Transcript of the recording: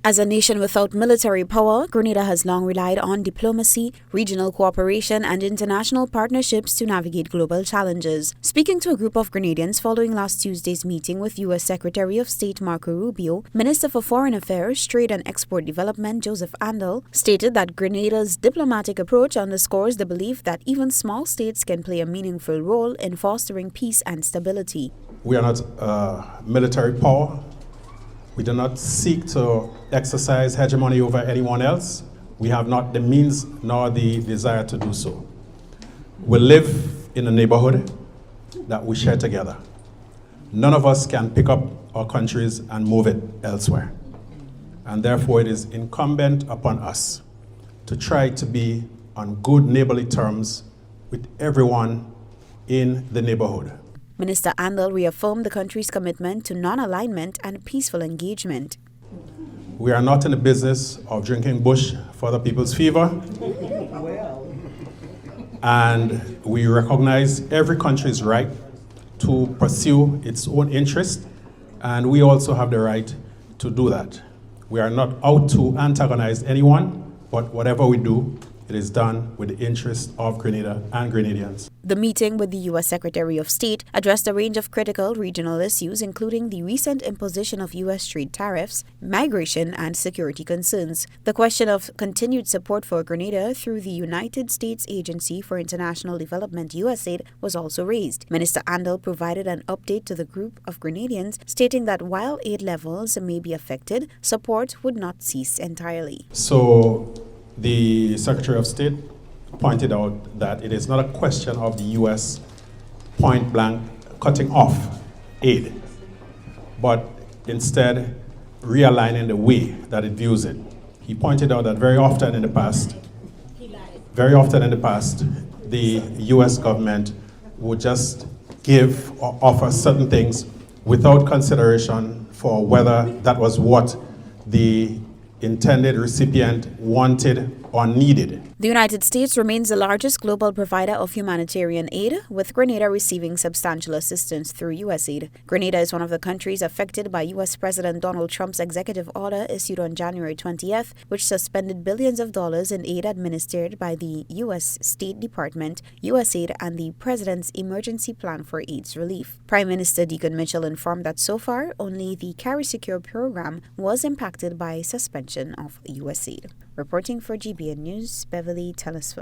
As a nation without military power, Grenada has long relied on diplomacy, regional cooperation, and international partnerships to navigate global challenges. Speaking to a group of Grenadians following last Tuesday's meeting with U.S. Secretary of State Marco Rubio, Minister for Foreign Affairs, Trade and Export Development Joseph Andal stated that Grenada's diplomatic approach underscores the belief that even small states can play a meaningful role in fostering peace and stability. We are not a military power. We do not seek to exercise hegemony over anyone else. We have not the means nor the desire to do so. We live in a neighborhood that we share together. None of us can pick up our countries and move it elsewhere. And therefore it is incumbent upon us to try to be on good neighborly terms with everyone in the neighborhood. Minister Andal reaffirmed the country's commitment to non-alignment and peaceful engagement. We are not in the business of drinking bush for other people's fever. And we recognize every country's right to pursue its own interest, and we also have the right to do that. We are not out to antagonize anyone, but whatever we do, it is done with the interest of Grenada and Grenadians. The meeting with the U.S. Secretary of State addressed a range of critical regional issues, including the recent imposition of U.S. trade tariffs, migration, and security concerns. The question of continued support for Grenada through the United States Agency for International Development USAID was also raised. Minister Andal provided an update to the group of Grenadians, stating that while aid levels may be affected, support would not cease entirely. So the Secretary of State pointed out that it is not a question of the U.S. point blank cutting off aid, but instead realigning the way that it views it. He pointed out that very often in the past, the U.S. government would just give or offer certain things without consideration for whether that was what the intended recipient wanted or needed. The United States remains the largest global provider of humanitarian aid, with Grenada receiving substantial assistance through USAID. Grenada is one of the countries affected by U.S. President Donald Trump's executive order issued on January 20th, which suspended billions of dollars in aid administered by the U.S. State Department, USAID, and the President's Emergency Plan for AIDS Relief. Prime Minister Deacon Mitchell informed that so far, only the Carry Secure program was impacted by suspension of USAID. Reporting for GBN News, Beverly Telesford.